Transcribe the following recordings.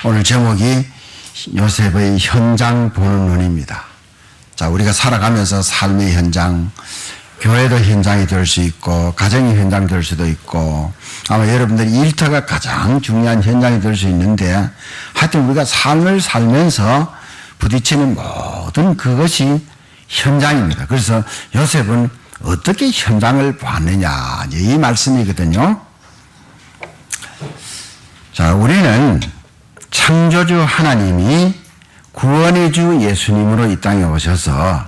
오늘 제목이 요셉의 현장 보는 눈입니다. 자, 우리가 살아가면서 삶의 현장, 교회도 현장이 될 수 있고 가정이 현장 될 수도 있고 아마 여러분들이 일터가 가장 중요한 현장이 될 수 있는데 하여튼 우리가 삶을 살면서 부딪히는 모든 그것이 현장입니다. 그래서 요셉은 어떻게 현장을 봤느냐 이 말씀이거든요. 자, 우리는 창조주 하나님이 구원의 주 예수님으로 이 땅에 오셔서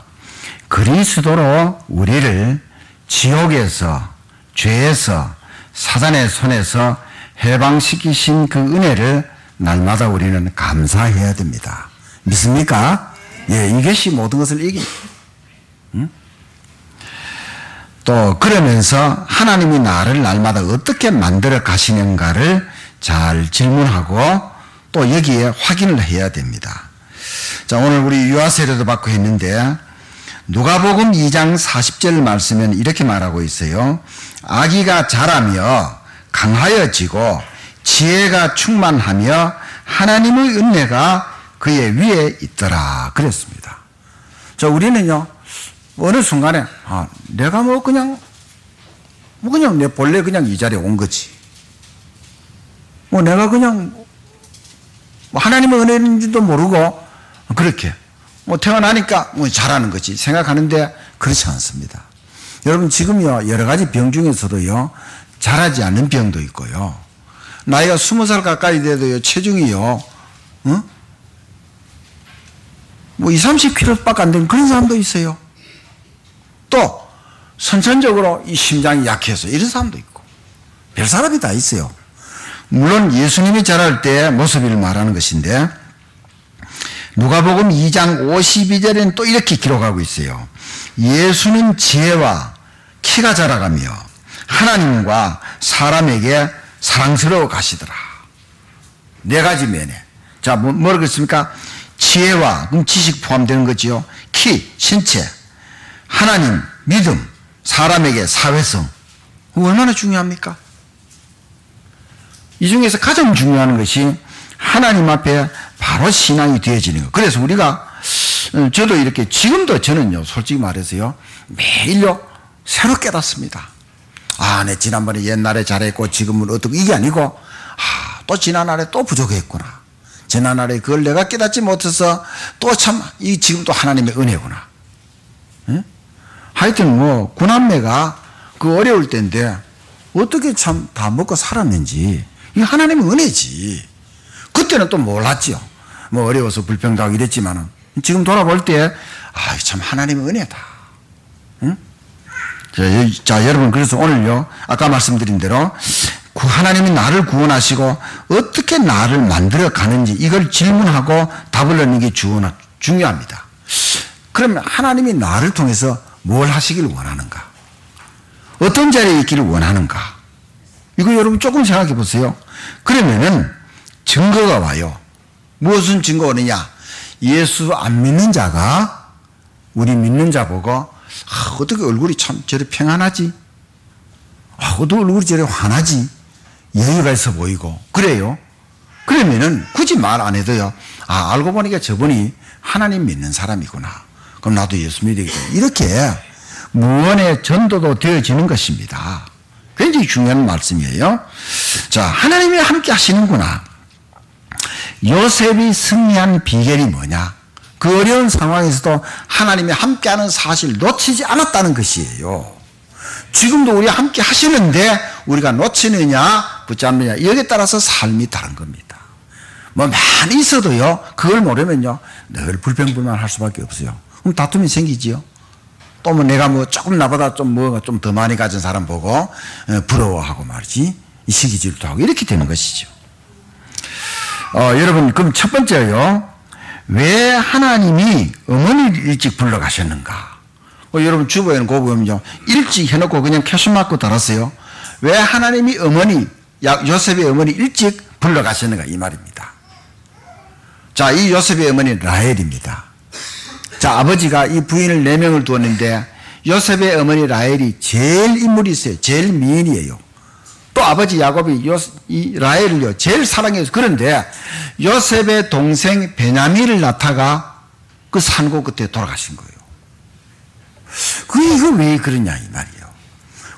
그리스도로 우리를 지옥에서, 죄에서, 사단의 손에서 해방시키신 그 은혜를 날마다 우리는 감사해야 됩니다. 믿습니까? 예, 이것이 모든 것을 이깁니다. 또 그러면서 하나님이 나를 날마다 어떻게 만들어 가시는가를 잘 질문하고 또 여기에 확인을 해야 됩니다. 자, 오늘 우리 유아 세례도 받고 했는데 누가복음 2장 40절 말씀은 이렇게 말하고 있어요. 아기가 자라며 강하여지고 지혜가 충만하며 하나님의 은혜가 그의 위에 있더라 그랬습니다. 자, 우리는요 어느 순간에 내가 그냥 내 본래 그냥 이 자리에 온 거지. 내가 그냥 하나님의 은혜인지도 모르고 그렇게 태어나니까 잘하는 거지 생각하는데 그렇지 않습니다. 여러분 지금요 여러 가지 병 중에서도요 잘하지 않는 병도 있고요. 나이가 20살 가까이 돼도요 체중이요 20, 30kg밖에 안 되는 그런 사람도 있어요. 또 선천적으로 이 심장이 약해서 이런 사람도 있고 별 사람이 다 있어요. 물론 예수님이 자랄 때 모습을 말하는 것인데 누가복음 2장 52절에는 또 이렇게 기록하고 있어요. 예수는 지혜와 키가 자라가며 하나님과 사람에게 사랑스러워 가시더라. 네 가지 면에. 자, 뭐라고 그랬습니까? 지혜와, 그럼 지식 포함되는 거지요. 키, 신체, 하나님, 믿음, 사람에게 사회성. 얼마나 중요합니까? 이 중에서 가장 중요한 것이 하나님 앞에 바로 신앙이 되어지는 것. 그래서 우리가 저도 이렇게 지금도 저는요 솔직히 말해서요 매일요 새로 깨닫습니다. 내 지난번에 옛날에 잘했고 지금은 어떻게 이게 아니고 또 지난날에 또 부족했구나. 지난날에 그걸 내가 깨닫지 못해서 또 참 이 지금 또 하나님의 은혜구나. 응? 하여튼 구남매가 그 어려울 때인데 어떻게 참 다 먹고 살았는지 이 하나님의 은혜지. 그때는 또 몰랐지요. 어려워서 불평당하고 이랬지만은 지금 돌아볼 때 참 하나님의 은혜다. 응? 자, 여러분 그래서 오늘요 아까 말씀드린 대로 하나님이 나를 구원하시고 어떻게 나를 만들어 가는지 이걸 질문하고 답을 얻는 게 중요합니다. 그러면 하나님이 나를 통해서 뭘 하시길 원하는가? 어떤 자리에 있기를 원하는가? 이거 여러분 조금 생각해 보세요. 그러면은 증거가 와요. 무엇은 증거가 오느냐? 예수 안 믿는 자가 우리 믿는 자 보고 어떻게 얼굴이 참 저래 평안하지? 어떻게 얼굴이 저래 환하지? 여유가 있어 보이고 그래요. 그러면은 굳이 말 안 해도요 알고 보니까 저분이 하나님 믿는 사람이구나. 그럼 나도 예수 믿어야겠다. 이렇게 무언의 전도도 되어지는 것입니다. 굉장히 중요한 말씀이에요. 자, 하나님이 함께 하시는구나. 요셉이 승리한 비결이 뭐냐? 그 어려운 상황에서도 하나님이 함께하는 사실을 놓치지 않았다는 것이에요. 지금도 우리 함께 하시는데 우리가 놓치느냐 붙잡느냐 여기에 따라서 삶이 다른 겁니다. 많이 있어도요 그걸 모르면요 늘 불평불만할 수밖에 없어요. 그럼 다툼이 생기지요. 또 내가 조금 나보다 좀 더 많이 가진 사람 보고 부러워하고 말이지 시기질도 하고 이렇게 되는 것이죠. 여러분 그럼 첫 번째요 왜 하나님이 어머니를 일찍 불러가셨는가? 여러분 주보에는 그 보면요 일찍 해놓고 그냥 캐시 맞고 달았어요. 왜 하나님이 요셉의 어머니 일찍 불러가셨는가 이 말입니다. 자, 이 요셉의 어머니 라헬입니다. 자, 아버지가 이 부인을 4명을 두었는데 요셉의 어머니 라헬이 제일 인물이 있어요. 제일 미인이에요. 또 또 아버지 야곱이 이 라헬을요 제일 사랑해서 그런데 요셉의 동생 베냐민을 낳다가 그 산고 끝에 돌아가신 거예요. 이거 왜 그러냐 이 말이에요.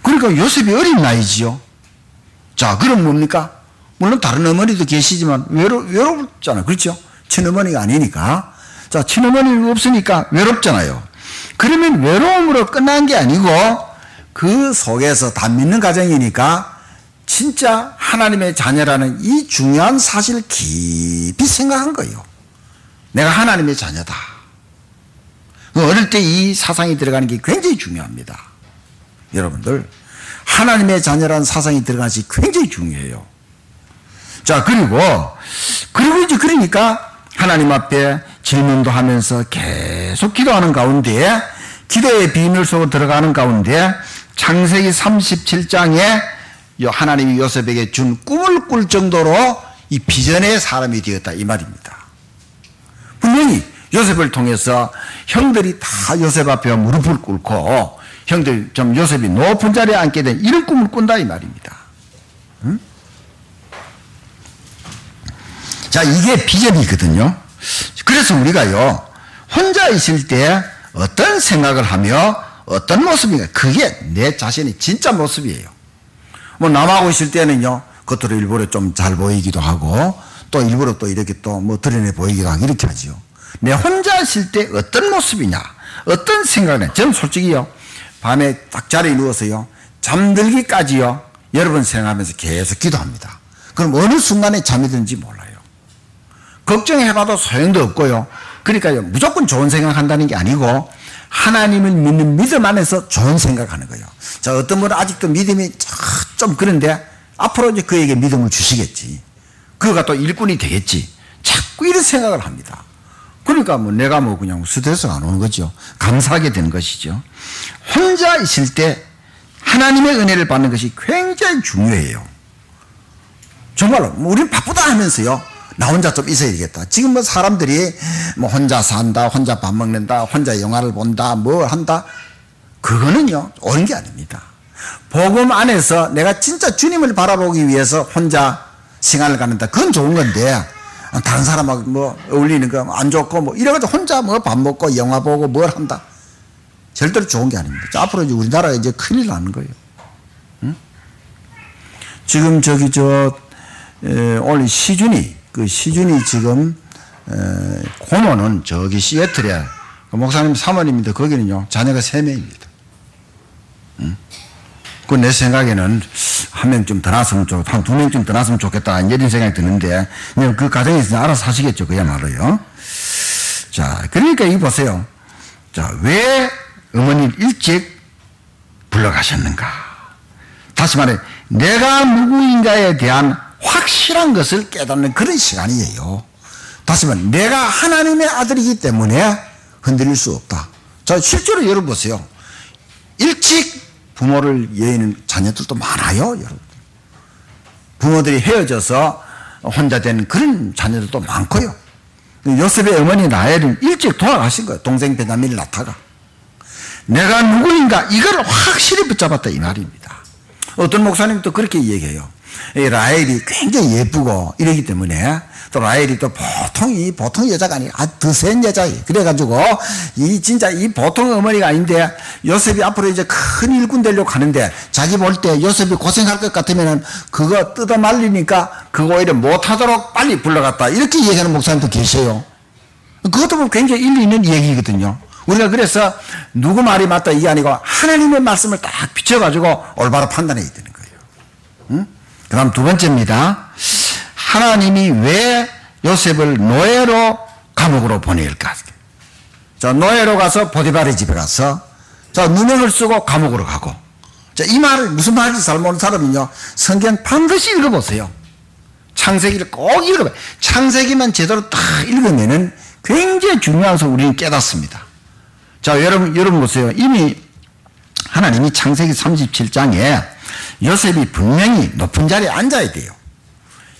그러니까 요셉이 어린 나이지요. 자, 그럼 뭡니까? 물론 다른 어머니도 계시지만 외롭잖아요. 그렇죠? 친어머니가 아니니까. 자, 친어머니가 없으니까 외롭잖아요. 그러면 외로움으로 끝난 게 아니고 그 속에서 다 믿는 가정이니까 진짜 하나님의 자녀라는 이 중요한 사실을 깊이 생각한 거예요. 내가 하나님의 자녀다. 어릴 때 이 사상이 들어가는 게 굉장히 중요합니다. 여러분들, 하나님의 자녀라는 사상이 들어가는 것이 굉장히 중요해요. 자, 그리고 이제 그러니까 하나님 앞에 질문도 하면서 계속 기도하는 가운데, 기도의 비밀 속으로 들어가는 가운데 창세기 37장에 하나님이 요셉에게 준 꿈을 꿀 정도로 이 비전의 사람이 되었다 이 말입니다. 분명히 요셉을 통해서 형들이 다 요셉 앞에 무릎을 꿇고 형들 좀 요셉이 높은 자리에 앉게 된 이런 꿈을 꾼다 이 말입니다. 응? 자, 이게 비전이거든요. 그래서 우리가요 혼자 있을 때 어떤 생각을 하며 어떤 모습인가, 그게 내 자신의 진짜 모습이에요. 뭐 남하고 있을 때는요 겉으로 일부러 좀 잘 보이기도 하고 또 일부러 또 이렇게 또 뭐 드러내 보이기도 하고 이렇게 하죠. 내 혼자 있을 때 어떤 모습이냐, 어떤 생각을 해. 저는 솔직히요 밤에 딱 자리에 누워서요 잠들기까지요 여러 번 생각하면서 계속 기도합니다. 그럼 어느 순간에 잠이 드는지 몰라요. 걱정해봐도 소용도 없고요. 그러니까요 무조건 좋은 생각한다는 게 아니고 하나님을 믿는 믿음 안에서 좋은 생각하는 거예요. 자, 어떤 분은 아직도 믿음이 좀 그런데 앞으로 이제 그에게 믿음을 주시겠지. 그가 또 일꾼이 되겠지. 자꾸 이런 생각을 합니다. 그러니까 뭐 내가 뭐 그냥 스트레스가 안 오는 거죠. 감사하게 되는 것이죠. 혼자 있을 때 하나님의 은혜를 받는 것이 굉장히 중요해요. 정말로 우리는 바쁘다 하면서요 나 혼자 좀 있어야 되겠다. 지금 뭐 사람들이 뭐 혼자 산다, 혼자 밥 먹는다, 혼자 영화를 본다, 뭘 한다. 그거는요 옳은 게 아닙니다. 복음 안에서 내가 진짜 주님을 바라보기 위해서 혼자 생활을 갖는다. 그건 좋은 건데 다른 사람하고 뭐 어울리는 거 안 좋고 뭐 이래가지고 혼자 뭐 밥 먹고 영화 보고 뭘 한다. 절대로 좋은 게 아닙니다. 자, 앞으로 이제 우리나라가 이제 큰일 나는 거예요. 응? 지금 오늘 시준이 지금 고모는 저기 시애틀에 목사님 사모님인데 거기는요 자녀가 3명입니다. 응? 그 내 생각에는 한 명쯤 더 낳았으면 좋겠다, 한 2명쯤 더 낳았으면 좋겠다 이런 생각이 드는데 그 가정에서 알아서 하시겠죠 그야말로요. 자, 그러니까 이 보세요. 자, 왜 어머니를 일찍 불러가셨는가? 다시 말해 내가 누구인가에 대한 확실한 것을 깨닫는 그런 시간이에요. 다시 말해 내가 하나님의 아들이기 때문에 흔들릴 수 없다. 자, 실제로 여러분 보세요. 일찍 부모를 여의는 자녀들도 많아요. 여러분. 부모들이 헤어져서 혼자 된 그런 자녀들도 많고요. 요셉의 어머니 라헬은 일찍 돌아가신 거예요. 동생 베냐민을 낳다가. 내가 누구인가 이걸 확실히 붙잡았다 이 말입니다. 어떤 목사님도 그렇게 얘기해요. 이 라헬이 굉장히 예쁘고 이러기 때문에 또 라헬이 또 보통 여자가 아니고 아주 더 센 여자예요. 그래가지고 진짜 이 보통 어머니가 아닌데 요셉이 앞으로 이제 큰 일꾼 되려고 하는데 자기 볼 때 요셉이 고생할 것 같으면은 그거 뜯어 말리니까 그거 오히려 못하도록 빨리 불러갔다 이렇게 얘기하는 목사님도 계세요. 그것도 뭐 굉장히 일리 있는 얘기거든요. 우리가 그래서 누구 말이 맞다 이게 아니고 하나님의 말씀을 딱 비춰가지고 올바로 판단해야 되는 거예요. 응? 그 다음 두 번째입니다. 하나님이 왜 요셉을 노예로 감옥으로 보낼까? 자, 노예로 가서 보디발의 집에 가서 자, 누명을 쓰고 감옥으로 가고. 자, 이 말을 무슨 말인지 잘 모르는 사람은요 성경 반드시 읽어보세요. 창세기를 꼭 읽어봐요. 창세기만 제대로 딱 읽으면은 굉장히 중요한 것을 우리는 깨닫습니다. 자, 여러분 보세요. 이미 하나님이 창세기 37장에 요셉이 분명히 높은 자리에 앉아야 돼요.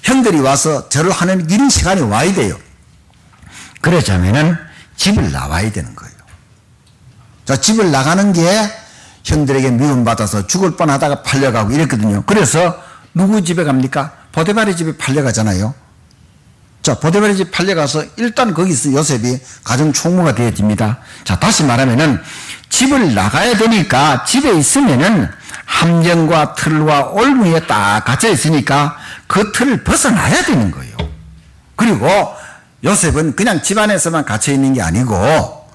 형들이 와서 절을 하는 이런 시간이 와야 돼요. 그러자면은 집을 나와야 되는 거예요. 자, 집을 나가는 게 형들에게 미움받아서 죽을 뻔하다가 팔려가고 이랬거든요. 그래서 누구 집에 갑니까? 보디발의 집에 팔려가잖아요. 자, 보디발의 집 팔려가서 일단 거기서 요셉이 가정 총무가 되어집니다. 자, 다시 말하면은 집을 나가야 되니까 집에 있으면은 함정과 틀과 올무에 딱 갇혀 있으니까 그 틀을 벗어나야 되는 거예요. 그리고 요셉은 그냥 집 안에서만 갇혀 있는 게 아니고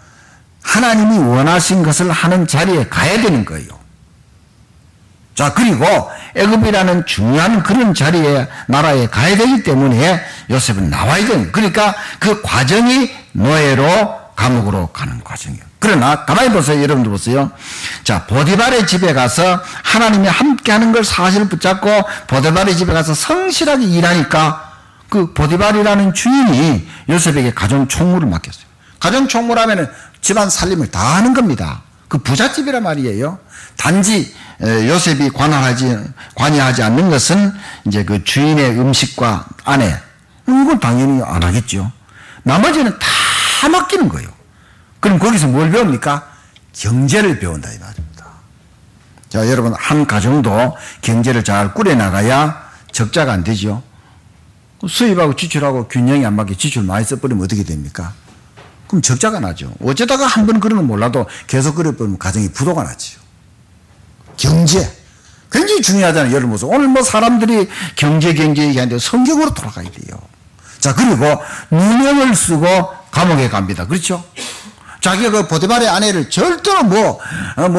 하나님이 원하신 것을 하는 자리에 가야 되는 거예요. 자, 그리고 애굽이라는 중요한 그런 자리에, 나라에 가야 되기 때문에 요셉은 나와야 되는, 그러니까 그 과정이 노예로 감옥으로 가는 과정이에요. 그러나 가만히 보세요. 여러분들 보세요. 자, 보디발의 집에 가서 하나님이 함께 하는 걸 사실을 붙잡고 보디발의 집에 가서 성실하게 일하니까 그 보디발이라는 주인이 요셉에게 가정 총무를 맡겼어요. 가정 총무라면은 집안 살림을 다 하는 겁니다. 그 부잣집이란 말이에요. 단지 요셉이 관여하지 않는 것은 이제 그 주인의 음식과 아내, 이건 당연히 안 하겠죠. 나머지는 다 맡기는 거예요. 그럼 거기서 뭘 배웁니까? 경제를 배운다 이 말입니다. 자, 여러분, 한 가정도 경제를 잘 꾸려나가야 적자가 안 되죠. 수입하고 지출하고 균형이 안 맞게 지출 많이 써버리면 어떻게 됩니까? 그럼 적자가 나죠. 어쩌다가 한 번 그러면 몰라도 계속 그려버리면 가정이 부도가 나죠. 경제 굉장히 중요하잖아요. 여러분 보세요. 오늘 뭐 사람들이 경제 얘기하는데 성경으로 돌아가야 돼요. 자, 그리고 누명을 쓰고 감옥에 갑니다. 그렇죠? 자기가 그 보디발의 아내를 절대로 뭐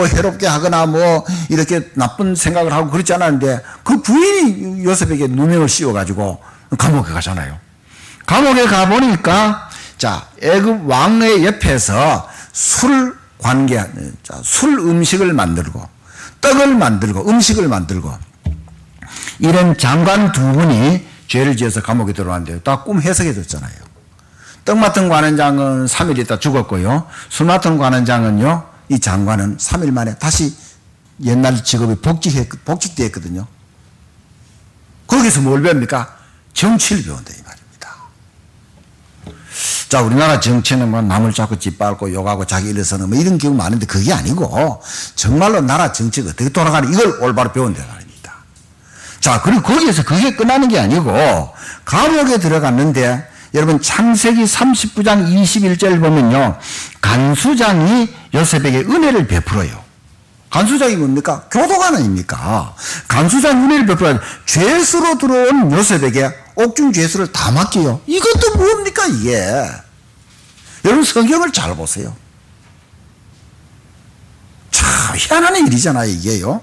해롭게 하거나 뭐 이렇게 나쁜 생각을 하고 그렇지 않았는데 그 부인이 요셉에게 누명을 씌워가지고 감옥에 가잖아요. 감옥에 가보니까 자, 애굽 왕의 옆에서 술 음식을 만들고 떡을 만들고 음식을 만들고 이런 장관 두 분이 죄를 지어서 감옥에 들어왔는데요. 다 꿈 해석해 줬잖아요. 떡 맡은 관원장은 3일 있다 죽었고요. 술 맡은 관원장은요, 이 장관은 3일 만에 다시 옛날 직업이 복직되었거든요. 거기서 뭘 배웁니까? 정치를 배운다 이 말입니다. 자, 우리나라 정치는 뭐 남을 자꾸 짓밟고 욕하고 자기 일어서는 뭐 이런 경우 많은데 그게 아니고 정말로 나라 정치가 어떻게 돌아가는 이걸 올바로 배운다 말입니다. 자, 그리고 거기에서 그게 끝나는 게 아니고 감옥에 들어갔는데 여러분 창세기 39장 21절 보면요, 간수장이 요셉에게 은혜를 베풀어요. 간수장이 뭡니까? 교도관 아닙니까? 간수장 은혜를 베풀어요. 죄수로 들어온 요셉에게 옥중 죄수를 다 맡겨요. 이것도 뭡니까 이게? 여러분 성경을 잘 보세요. 참 희한한 일이잖아요 이게요.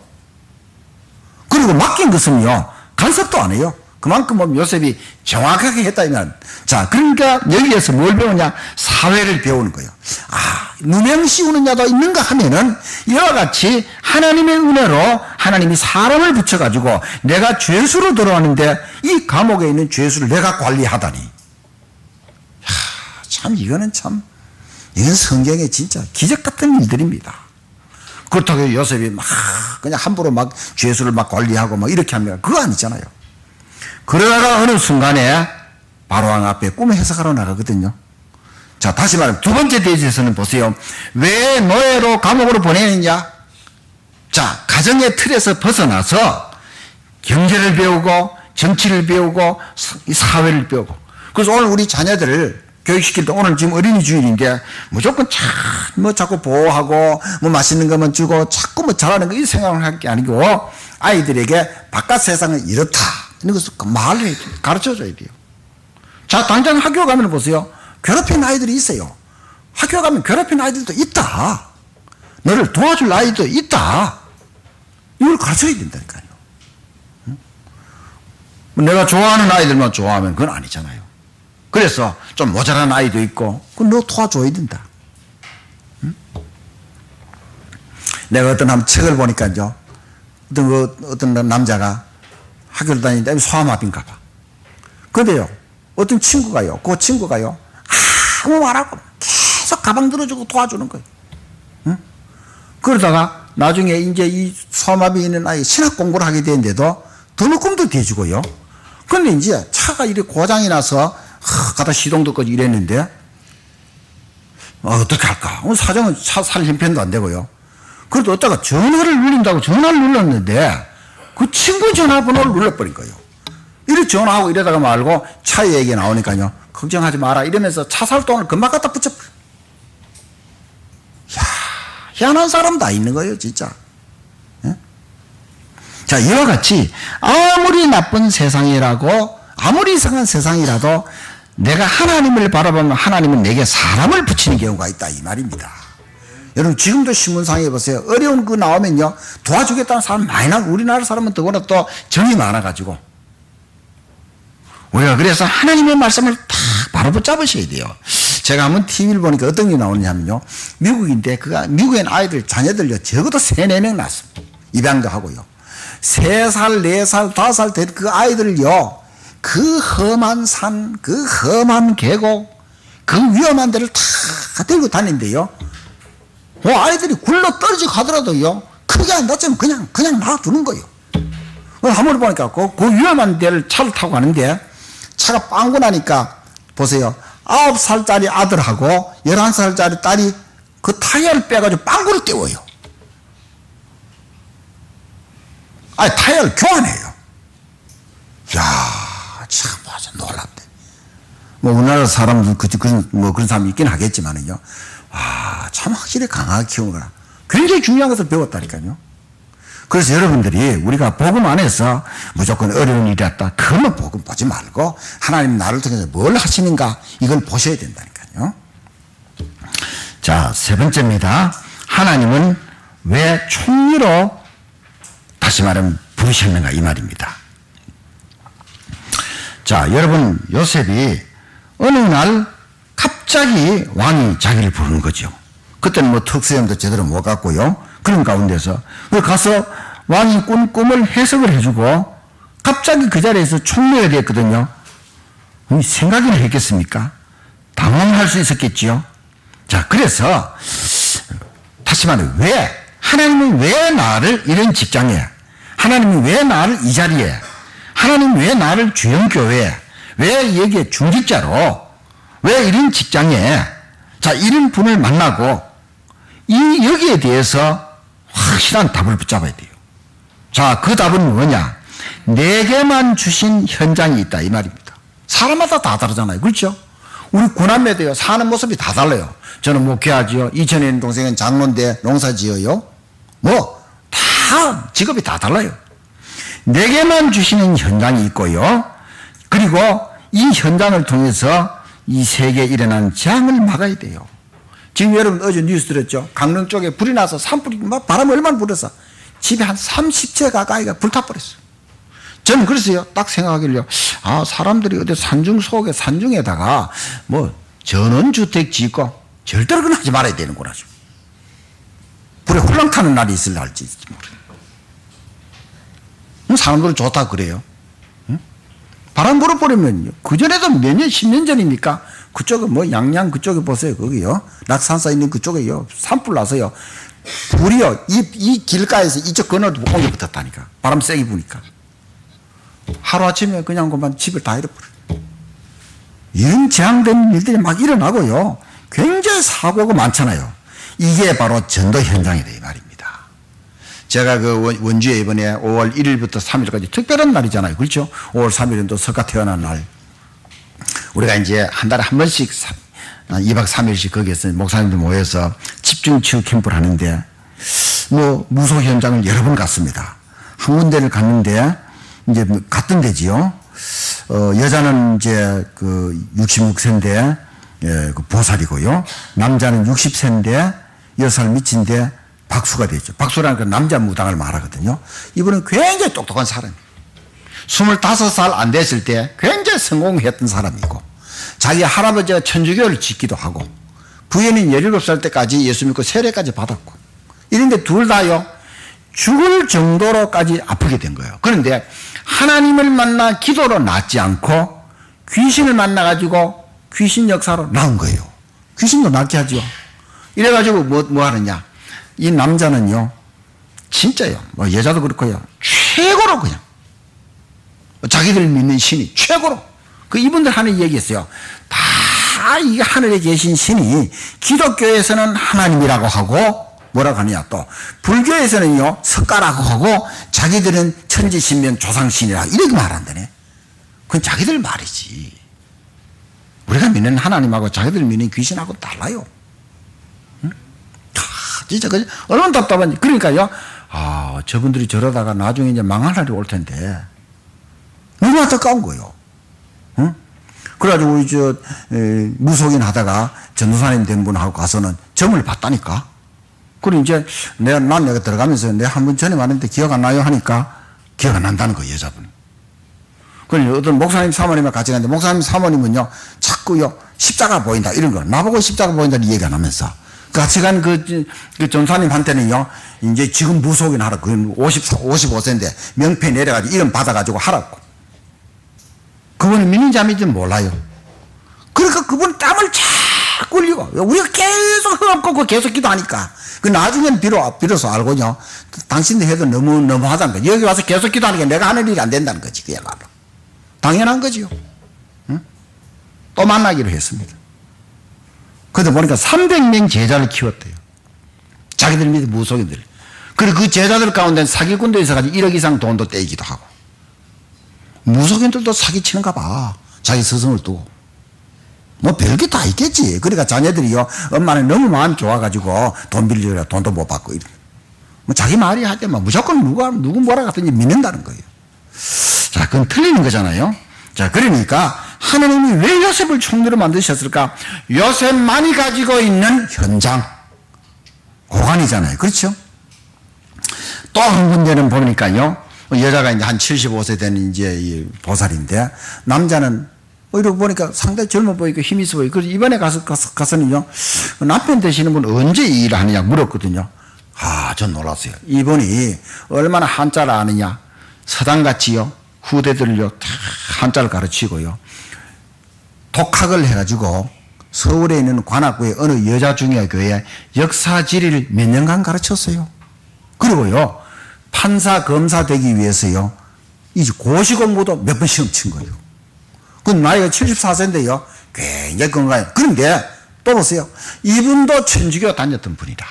그리고 맡긴 것은요, 간섭도 안 해요. 그만큼 뭐 요셉이 정확하게 했다면, 자, 그러니까 여기에서 뭘 배우냐? 사회를 배우는 거예요. 아, 누명 씌우는 자도 있는가 하면은 이와 같이 하나님의 은혜로 하나님이 사람을 붙여가지고 내가 죄수로 들어왔는데 이 감옥에 있는 죄수를 내가 관리하다니. 야, 참 이건 성경에 진짜 기적 같은 일들입니다. 그렇다고 요셉이 막 그냥 함부로 막 죄수를 막 관리하고 막 이렇게 합니다. 그거 아니잖아요. 그러다가 어느 순간에 바로왕 앞에 꿈을 해석하러 나가거든요. 자, 다시 말하면 두 번째 대지에서는 보세요. 왜 노예로 감옥으로 보내느냐? 자, 가정의 틀에서 벗어나서 경제를 배우고 정치를 배우고 사회를 배우고. 그래서 오늘 우리 자녀들을 교육시킬 때 오늘 지금 어린이 주일인데 무조건 자꾸 보호하고 뭐 맛있는 것만 주고 자꾸 뭐 잘하는 거 이 생각을 할 게 아니고 아이들에게 바깥 세상은 이렇다. 이런 것을 말을 해야 돼요. 가르쳐줘야 돼요. 자, 당장 학교 가면 보세요. 괴롭힌 아이들이 있어요. 학교 가면 괴롭힌 아이들도 있다. 너를 도와줄 아이도 있다. 이걸 가르쳐야 된다니까요. 응? 내가 좋아하는 아이들만 좋아하면 그건 아니잖아요. 그래서 좀 모자란 아이도 있고, 그건 너 도와줘야 된다. 응? 내가 어떤 책을 보니까요. 어떤 남자가 학교를 다니는데 소아마비인가 봐. 근데요, 어떤 친구가요, 그 친구가요, 아무 말하고 계속 가방 들어주고 도와주는 거예요. 응? 그러다가 나중에 이제 이 소아마비 있는 아이 신학 공부를 하게 되는데도 등록금도 대주고요. 근데 이제 차가 이렇게 고장이 나서 가다 시동 듣고 이랬는데, 어떻게 할까? 사정은 차 살 형편도 안 되고요. 그래도 어쩌다가 전화를 눌린다고 전화를 눌렀는데, 그 친구 전화번호를 눌러버린 거예요. 이렇게 전화하고 이러다가 말고 차 얘기 나오니까요. 걱정하지 마라 이러면서 차 살 돈을 금방 갖다 붙여버려. 이야, 희한한 사람 다 있는 거예요, 진짜. 예? 자, 이와 같이 아무리 나쁜 세상이라고 아무리 이상한 세상이라도 내가 하나님을 바라보면 하나님은 내게 사람을 붙이는 경우가 있다 이 말입니다. 여러분 지금도 신문상에 보세요. 어려운 거 나오면요 도와주겠다는 사람 많이 나고 우리나라 사람은 더구나 또 정이 많아가지고 우리가 그래서 하나님의 말씀을 다 바로 붙잡으셔야 돼요. 제가 한번 TV를 보니까 어떤 게 나오냐면요 미국인데 그가 미국엔 아이들 자녀들요 적어도 3-4명 낳았습니다. 입양도 하고요 3살 4살 5살 된 그 아이들을요 그 험한 산, 그 험한 계곡, 그 위험한 데를 다 들고 다닌대요. 아이들이 굴러 떨어지고 가더라도요, 크게 안 다치면 그냥 놔두는 거예요. 한번 보니까 그 위험한 데를 차를 타고 가는데 차가 빵꾸 나니까 보세요. 9살짜리 아들하고 11살짜리 딸이 그 타이어를 빼가지고 빵꾸를 떼워요. 아니, 타이어를 교환해요. 야 참, 맞아, 놀랍대. 우리나라 사람들, 그런 사람이 있긴 하겠지만은요. 참 확실히 강하게 키운 거라. 굉장히 중요한 것을 배웠다니까요. 그래서 여러분들이 우리가 복음 안에서 무조건 어려운 일이 왔다. 그러면 복음 보지 말고 하나님 나를 통해서 뭘 하시는가 이걸 보셔야 된다니까요. 자, 3번째입니다. 하나님은 왜 총리로 다시 말하면 부르셨는가 이 말입니다. 자, 여러분 요셉이 어느 날 갑자기 왕이 자기를 부르는 거죠. 그때는 뭐 특수형도 제대로 못 갔고요. 그런 가운데서 가서 왕이 꾼 꿈을 해석을 해주고 갑자기 그 자리에서 총리가 됐거든요. 생각이나 했겠습니까? 당황할 수 있었겠지요. 자, 그래서 다시 말해 하나님은 왜 나를 이런 직장에, 하나님은 왜 나를 이 자리에, 하나님 왜 나를 주영교회에, 왜 여기에 중직자로, 왜 이런 직장에, 자, 이런 분을 만나고, 여기에 대해서 확실한 답을 붙잡아야 돼요. 자, 그 답은 뭐냐? 내게만 주신 현장이 있다, 이 말입니다. 사람마다 다 다르잖아요. 그렇죠? 우리 구남매도요, 사는 모습이 다 달라요. 저는 목회하지요. 이천에 있는 동생은 장로인데 농사 지어요. 다 직업이 다 달라요. 내게만 주시는 현장이 있고요. 그리고 이 현장을 통해서 이 세계에 일어난 재앙을 막아야 돼요. 지금 여러분 어제 뉴스 들었죠? 강릉 쪽에 불이 나서 산불이 막 바람이 얼마나 불어서 집에 한 30채 가까이가 불타버렸어요. 저는 그래서요, 딱 생각하길요, 사람들이 어디 산중에다가 전원주택 짓고 절대로 그건 하지 말아야 되는구나. 불에 홀랑 타는 날이 있을지 할지 모르겠어요. 사람들은 좋다 그래요. 응? 바람 불어버리면요. 그전에도 몇 년, 10년 전입니까? 그쪽에 양양 그쪽에 보세요. 거기요. 낙산사 있는 그쪽에요. 산불 나서요. 불이요. 이 길가에서 이쪽 건너도 옮겨 붙었다니까. 바람 세게 부니까. 하루아침에 그냥 그만 집을 다 잃어버려요. 이런 재앙된 일들이 막 일어나고요. 굉장히 사고가 많잖아요. 이게 바로 전도 현장이다 이 말입니다. 제가 그 원주에 이번에 5월 1일부터 3일까지 특별한 날이잖아요. 그렇죠? 5월 3일은 또 석가 태어난 날. 우리가 이제 한 달에 한 번씩 2박 3일씩 거기에서 목사님들 모여서 집중 치유 캠프를 하는데 무소 현장을 여러 번 갔습니다. 한 군데를 갔는데 이제 갔던 데지요. 여자는 이제 그 66세인데 그 보살이고요. 남자는 60세인데 6살 미친데 박수가 되죠. 박수라는 그 남자 무당을 말하거든요. 이분은 굉장히 똑똑한 사람이에요. 25살 안 됐을 때 굉장히 성공했던 사람이고 자기 할아버지가 천주교를 짓기도 하고 부인은 17살 때까지 예수 믿고 세례까지 받았고 이런데 둘 다요 죽을 정도로까지 아프게 된 거예요. 그런데 하나님을 만나 기도로 낫지 않고 귀신을 만나가지고 귀신 역사로 나온 거예요. 귀신도 낫게 하죠. 이래가지고 뭐 하느냐. 이 남자는요, 진짜요. 여자도 그렇고요. 최고로 그냥. 자기들 믿는 신이 최고로. 이분들 하는 얘기 있어요. 다 이 하늘에 계신 신이 기독교에서는 하나님이라고 하고, 뭐라고 하느냐 또 불교에서는요 석가라고 자기들은 천지신명 조상신이라 이렇게 말한다네. 그건 자기들 말이지. 우리가 믿는 하나님하고 자기들 믿는 귀신하고 달라요. 응? 진짜 그 얼마나 답답한지. 그러니까요. 저분들이 저러다가 나중에 이제 망할 날이 올 텐데 너무 안타까운 거예요. 응? 그래가지고 무속인 하다가 전도사님 된 분하고 가서는 점을 봤다니까. 그리고 이제 내가 들어가면서 내가 한 번 전에 말했는데 기억 안 나요 하니까 기억 안 난다는 거예요, 여자분. 그러니 어떤 목사님 사모님과 같이 갔는데 목사님 사모님은요 자꾸요 십자가 보인다 이런 거 나보고 십자가 보인다는 얘기 안 하면서 같이 간 그 전사님한테는요 이제 지금 무속인 하라. 그건 55세인데 명패 내려가지고 이름 받아가지고 하라고. 그분은 믿는지 안 믿는지 몰라요. 그러니까 그분 땀을 자꾸 흘리고 우리가 계속 흠없고 계속 기도하니까 그 나중엔 비로소 알고요 당신들 해도 너무하다는 거예요. 여기 와서 계속 기도하니까 내가 하는 일이 안 된다는 거지. 그야말로 당연한 거지요. 응? 또 만나기로 했습니다. 그러다 보니까 300명 제자를 키웠대요. 자기들 믿은 무속인들. 그리고 그 제자들 가운데 사기꾼도 있어가지고 1억 이상 돈도 떼기도 하고. 무속인들도 사기치는가 봐. 자기 스승을 두고. 뭐 별게 다 있겠지. 그러니까 자녀들이요 엄마는 너무 마음이 좋아가지고 돈 빌려라 돈도 못 받고 이래. 뭐 자기 말이 할 때만 무조건 누구 뭐라 같든지 믿는다는 거예요. 자, 그건 틀리는 거잖아요. 자, 그러니까 하나님이 왜 요셉을 총리로 만드셨을까? 요셉만이 가지고 있는 현장, 고관이잖아요. 그렇죠? 또 한 군데는 보니까요, 여자가 이제 한 75세 된 이제 이 보살인데, 남자는 이러고 보니까 상당히 젊어 보이고 힘 있어 보이고, 그래서 이번에 가서는요, 남편 되시는 분 언제 이 일을 하느냐 물었거든요. 전 놀랐어요. 이분이 얼마나 한자를 아느냐. 서당같이요, 후대들을요, 다 한자를 가르치고요. 독학을 해가지고 서울에 있는 관악구의 어느 여자중학교에 역사지리를 몇 년간 가르쳤어요. 그리고요, 판사, 검사 되기 위해서요, 이제 고시 공부도 몇 번 시험 친 거예요. 그 나이가 74세인데요, 굉장히 건강해요. 그런데 또 보세요. 이분도 천주교 다녔던 분이라.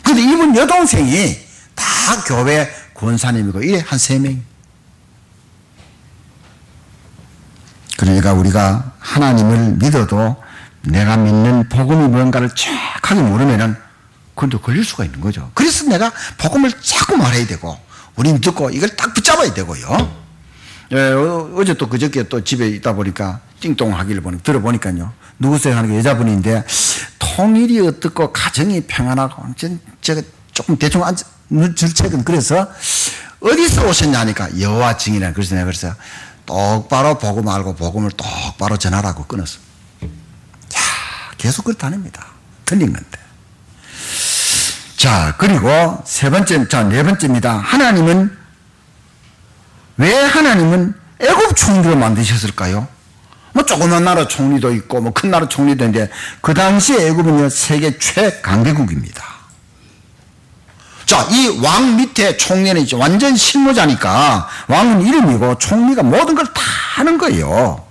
근데 이분 여동생이 다 교회 권사님이고, 이래 한 3명. 그러니까 우리가 하나님을 믿어도 내가 믿는 복음이 뭔가를 정확하게 모르면은 그건 또 걸릴 수가 있는 거죠. 그래서 내가 복음을 자꾸 말해야 되고, 우린 듣고 이걸 딱 붙잡아야 되고요. 어제 또 그저께 또 집에 있다 보니까 띵동하기를 들어보니까요. 누구세요 하는 게 여자분인데, 통일이 어떻고 가정이 평안하고, 제가 조금 대충 줄책은 그래서 어디서 오셨냐 하니까 여호와 증인이라. 그래서 내가 그래서 똑바로 복음 알고 복음을 똑바로 전하라고 끊었어. 자, 계속 그렇다닙니다. 틀린 건데. 자, 그리고 네 번째입니다. 왜 하나님은 애굽 총리로 만드셨을까요? 뭐 조그만 나라 총리도 있고 뭐 큰 나라 총리도 있는데 그 당시에 애굽은요 세계 최강대국입니다. 자, 이 왕 밑에 총리는 이제 완전 실무자니까 왕은 이름이고 총리가 모든 걸 다 하는 거예요.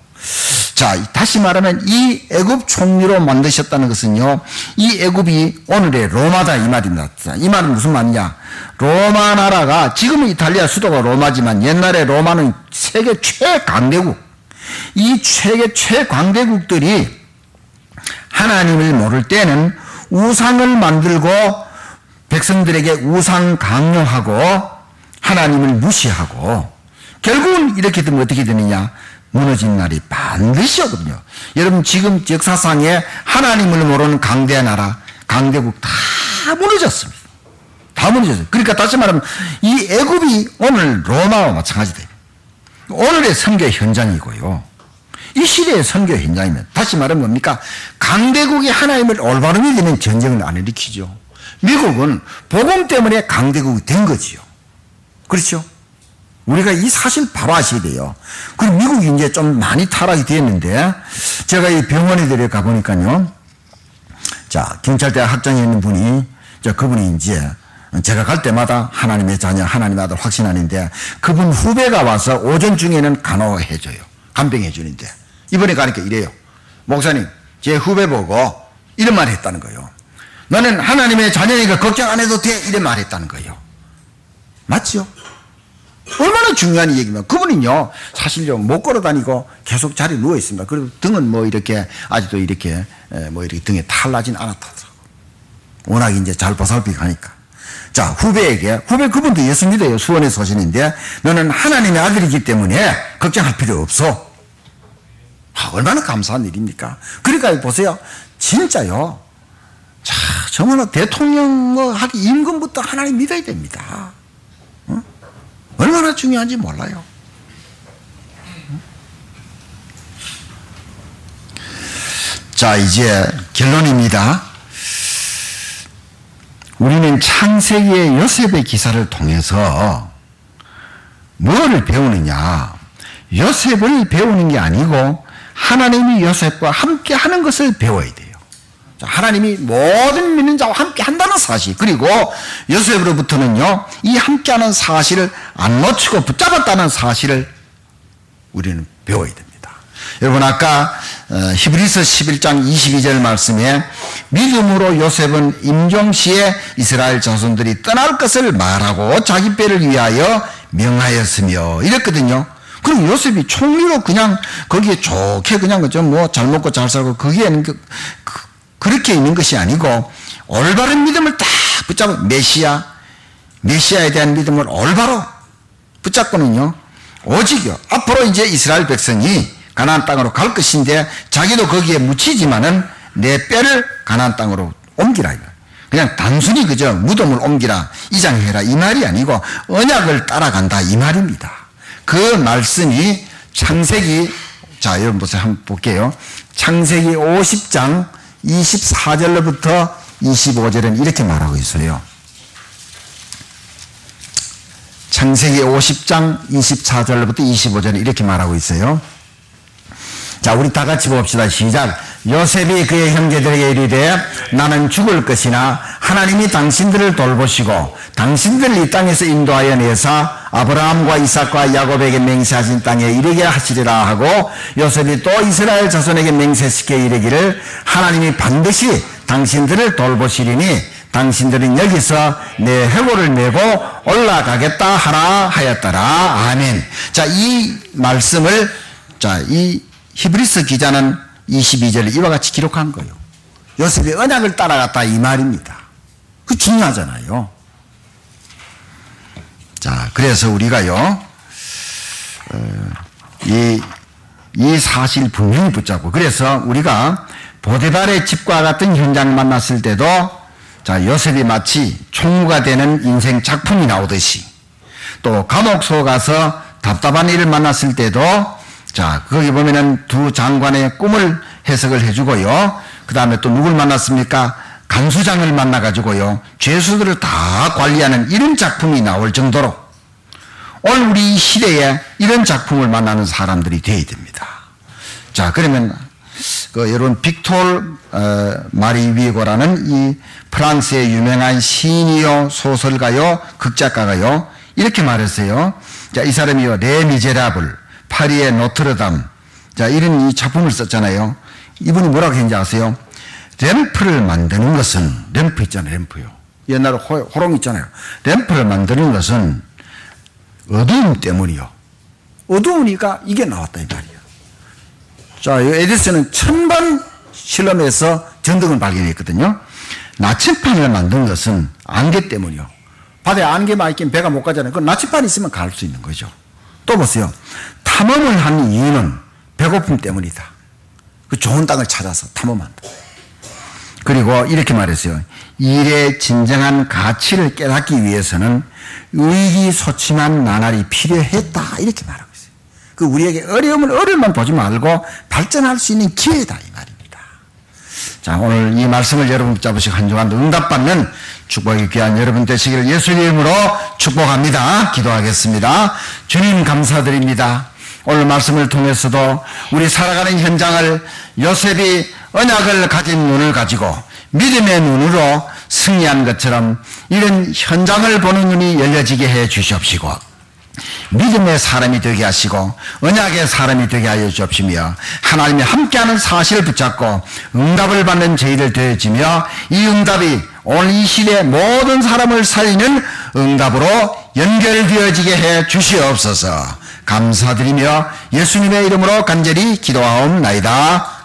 자, 다시 말하면 이 애굽 총리로 만드셨다는 것은요, 이 애굽이 오늘의 로마다 이 말입니다. 이 말은 무슨 말이냐? 로마 나라가 지금은 이탈리아 수도가 로마지만 옛날에 로마는 세계 최강대국. 이 세계 최강대국들이 하나님을 모를 때는 우상을 만들고 백성들에게 우상 강요하고 하나님을 무시하고 결국은 이렇게 되면 어떻게 되느냐? 무너진 날이 반드시 오거든요. 여러분 지금 역사상에 하나님을 모르는 강대한 나라, 강대국 다 무너졌습니다. 다 무너졌어요. 그러니까 다시 말하면 이 애굽이 오늘 로마와 마찬가지 돼요. 오늘의 선교 현장이고요. 이 시대의 선교 현장이면 다시 말하면 뭡니까? 강대국이 하나님을 올바로 믿으면 전쟁을 안 일으키죠. 미국은 복음 때문에 강대국이 된 거지요. 그렇죠? 우리가 이 사실 바로 아셔야 돼요. 그리고 미국이 이제 좀 많이 타락이 되었는데, 제가 이 병원에 데려가 보니까요. 자, 경찰대 학장에 있는 분이, 그분이 이제 제가 갈 때마다 하나님의 자녀, 하나님의 아들 확신하는데, 그분 후배가 와서 오전 중에는 간호해줘요. 간병해주는데, 이번에 가니까 이래요. 목사님, 제 후배 보고 이런 말 했다는 거예요. 너는 하나님의 자녀니까 걱정 안 해도 돼. 이래 말했다는 거예요. 맞죠? 얼마나 중요한 얘기면 그분은요 사실요 못 걸어 다니고 계속 자리에 누워 있습니다. 그리고 등은 뭐 이렇게 아직도 이렇게 뭐 이렇게 등에 탈나진 않았다더라고. 워낙 이제 잘 보살피고 하니까. 자, 후배 그분도 예수 믿어요. 수원의 소신인데 너는 하나님의 아들이기 때문에 걱정할 필요 없어. 얼마나 감사한 일입니까? 그러니까 보세요. 진짜요. 자, 정말로 대통령 뭐 하기 임금부터 하나님 믿어야 됩니다. 얼마나 중요한지 몰라요. 자, 이제 결론입니다. 우리는 창세기의 요셉의 기사를 통해서 뭐를 배우느냐? 요셉을 배우는 게 아니고 하나님이 요셉과 함께 하는 것을 배워야 돼요. 하나님이 모든 믿는 자와 함께 한다는 사실, 그리고 요셉으로부터는요 이 함께하는 사실을 안 놓치고 붙잡았다는 사실을 우리는 배워야 됩니다. 여러분 아까 히브리서 11장 22절 말씀에 믿음으로 요셉은 임종시에 이스라엘 자손들이 떠날 것을 말하고 자기 빼를 위하여 명하였으며 이랬거든요. 그럼 요셉이 총리로 그냥 거기에 좋게 그냥 그죠 뭐 잘 먹고 잘 살고 거기에는 그렇게 있는 것이 아니고 올바른 믿음을 딱 붙잡은 메시아에 대한 믿음을 올바로 붙잡고는요 오직요 앞으로 이제 이스라엘 백성이 가나안 땅으로 갈 것인데 자기도 거기에 묻히지만은 내 뼈를 가나안 땅으로 옮기라 이거. 그냥 단순히 그저 무덤을 옮기라 이장해라 이 말이 아니고 언약을 따라간다 이 말입니다. 그 말씀이 창세기, 자 여러분 보세요. 한번 볼게요. 창세기 50장 24절로부터 25절은 이렇게 말하고 있어요. 창세기 50장 24절로부터 25절은 이렇게 말하고 있어요. 자, 우리 다 같이 봅시다. 시작. 요셉이 그의 형제들에게 이르되 나는 죽을 것이나 하나님이 당신들을 돌보시고 당신들을 이 땅에서 인도하여 내사 아브라함과 이삭과 야곱에게 맹세하신 땅에 이르게 하시리라 하고 요셉이 또 이스라엘 자손에게 맹세시켜 이르기를 하나님이 반드시 당신들을 돌보시리니 당신들은 여기서 내 해골을 메고 올라가겠다 하라 하였더라. 아멘. 자, 이 말씀을 이 히브리서 기자는 22절에 이와 같이 기록한 거예요. 요셉이 언약을 따라갔다 이 말입니다. 그 중요하잖아요. 자, 그래서 우리가요, 이 사실 분명히 붙잡고, 그래서 우리가 보디발의 집과 같은 현장을 만났을 때도, 자, 요셉이 마치 총무가 되는 인생 작품이 나오듯이, 또 감옥소 가서 답답한 일을 만났을 때도, 자, 거기 보면은 두 장관의 꿈을 해석을 해주고요. 그 다음에 또 누굴 만났습니까? 간수장을 만나가지고요. 죄수들을 다 관리하는 이런 작품이 나올 정도로 오늘 우리 시대에 이런 작품을 만나는 사람들이 되어야 됩니다. 자, 그러면 여러분 빅톨 마리 위고라는 이 프랑스의 유명한 시인이요 소설가요 극작가가요 이렇게 말했어요. 자, 이 사람이요 레 미제라블, 파리의 노트르담, 자 이런 이 작품을 썼잖아요. 이분이 뭐라고 했는지 아세요? 램프를 만드는 것은, 램프 있잖아요, 램프요. 옛날에 호롱 있잖아요. 램프를 만드는 것은 어두움 때문이요. 어두우니까 이게 나왔다 이 말이에요. 자, 에디슨은 1000번 실험해서 전등을 발견했거든요. 나침판을 만든 것은 안개 때문이요. 바다에 안개만 있긴 배가 못 가잖아요. 그 나침판이 있으면 갈 수 있는 거죠. 또 보세요. 탐험을 하는 이유는 배고픔 때문이다. 그 좋은 땅을 찾아서 탐험한다. 그리고 이렇게 말했어요. 일의 진정한 가치를 깨닫기 위해서는 의기소침한 나날이 필요했다. 이렇게 말하고 있어요. 그 우리에게 어려움만 보지 말고 발전할 수 있는 기회다. 이 말입니다. 자, 오늘 이 말씀을 여러분 붙잡으시고 한 주간 응답받는 축복이 귀한 여러분 되시기를 예수의 이름으로 축복합니다. 기도하겠습니다. 주님 감사드립니다. 오늘 말씀을 통해서도 우리 살아가는 현장을 요셉이 언약을 가진 눈을 가지고 믿음의 눈으로 승리한 것처럼 이런 현장을 보는 눈이 열려지게 해 주시옵시고 믿음의 사람이 되게 하시고 언약의 사람이 되게 하여 주옵시며 하나님이 함께하는 사실을 붙잡고 응답을 받는 저희들 되어지며 이 응답이 오늘 이 시대의 모든 사람을 살리는 응답으로 연결되어지게 해 주시옵소서. 감사드리며 예수님의 이름으로 간절히 기도하옵나이다.